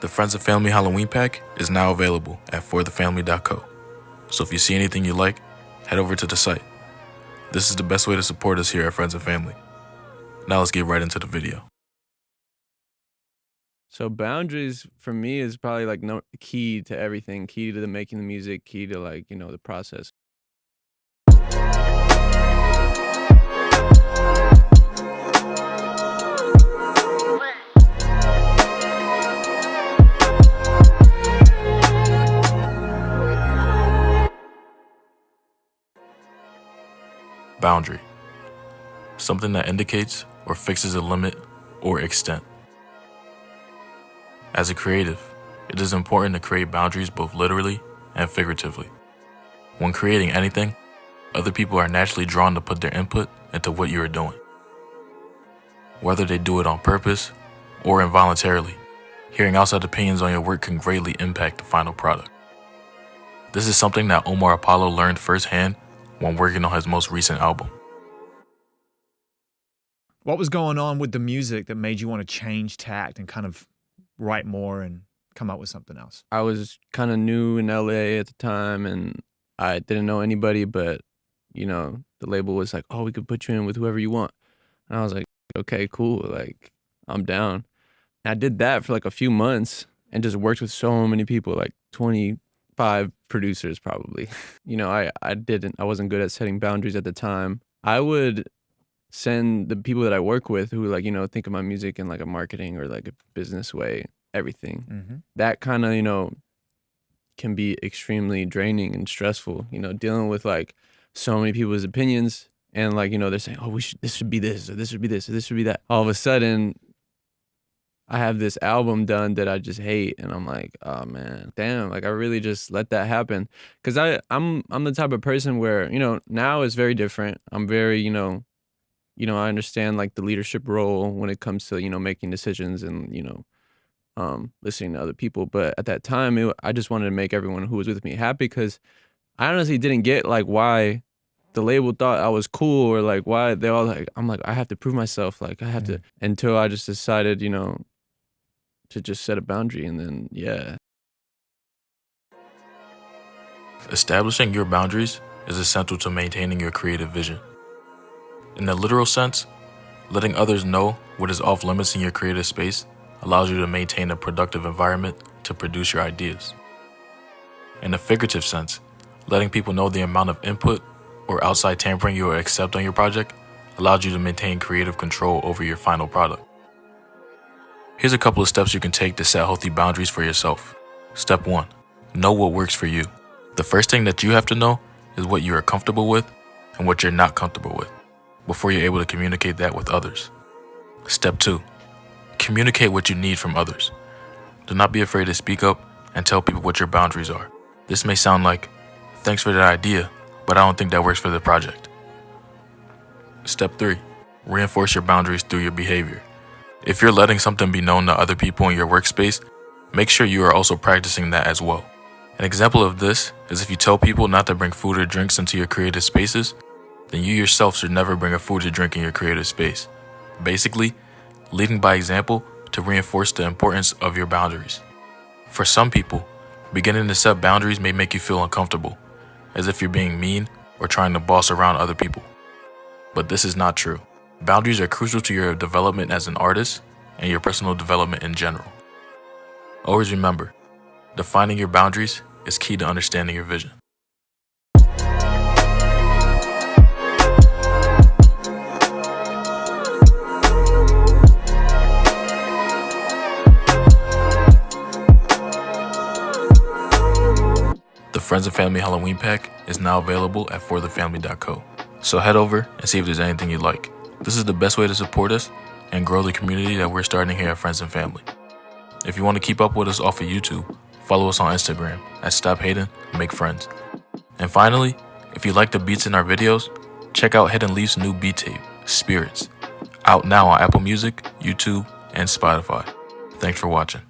The Friends and Family Halloween Pack is now available at forthefamily.co. So if you see anything you like, head over to the site. This is the best way to support us here at Friends and Family. Now let's get right into the video. So boundaries for me is probably like no key to everything, key to the making the music, key to the process. Boundary. Something that indicates or fixes a limit or extent. As a creative, it is important to create boundaries both literally and figuratively. When creating anything, other people are naturally drawn to put their input into what you are doing. Whether they do it on purpose or involuntarily, hearing outside opinions on your work can greatly impact the final product. This is something that Omar Apollo learned firsthand when working on his most recent album. What was going on with the music that made you want to change tact and kind of write more and come up with something else? I was kind of new in LA at the time and I didn't know anybody, but the label was like, "Oh, we could put you in with whoever you want." And I was like, "Okay, cool. Like, I'm down." And I did that for like a few months and just worked with so many people, like 25 producers probably. I wasn't good at setting boundaries at the time. I would send the people that I work with who think of my music in like a marketing or like a business way, everything. Mm-hmm. That kind of, can be extremely draining and stressful, dealing with like so many people's opinions and they're saying, "Oh, this should be this, or this should be this, or this should be that." All of a sudden, I have this album done that I just hate, and I'm like, "Oh man, damn!" Like I really just let that happen because I'm the type of person where now it's very different. I'm very I understand like the leadership role when it comes to making decisions and listening to other people. But at that time, I just wanted to make everyone who was with me happy because I honestly didn't get like why the label thought I was cool or like why they're all like, I'm like, I have to prove myself. Like I have to, until I just decided, to just set a boundary and then, yeah. Establishing your boundaries is essential to maintaining your creative vision. In the literal sense, letting others know what is off limits in your creative space allows you to maintain a productive environment to produce your ideas. In the figurative sense, letting people know the amount of input or outside tampering you will accept on your project allows you to maintain creative control over your final product. Here's a couple of steps you can take to set healthy boundaries for yourself. Step 1. Know what works for you. The first thing that you have to know is what you are comfortable with and what you're not comfortable with before you're able to communicate that with others. Step 2. Communicate what you need from others. Do not be afraid to speak up and tell people what your boundaries are. This may sound like, "Thanks for that idea, but I don't think that works for the project." Step 3. Reinforce your boundaries through your behavior. If you're letting something be known to other people in your workspace, make sure you are also practicing that as well. An example of this is if you tell people not to bring food or drinks into your creative spaces, then you yourself should never bring a food or drink in your creative space. Basically, leading by example to reinforce the importance of your boundaries. For some people, beginning to set boundaries may make you feel uncomfortable, as if you're being mean or trying to boss around other people. But this is not true. Boundaries are crucial to your development as an artist and your personal development in general. Always remember, defining your boundaries is key to understanding your vision. The Friends and Family Halloween Pack is now available at forthefamily.co. So head over and see if there's anything you like. This is the best way to support us and grow the community that we're starting here at Friends and Family. If you want to keep up with us off of YouTube, follow us on Instagram at Stop Hating and Make Friends. And finally, if you like the beats in our videos, check out Hidden Leaf's new beat tape, Spirits, out now on Apple Music, YouTube, and Spotify. Thanks for watching.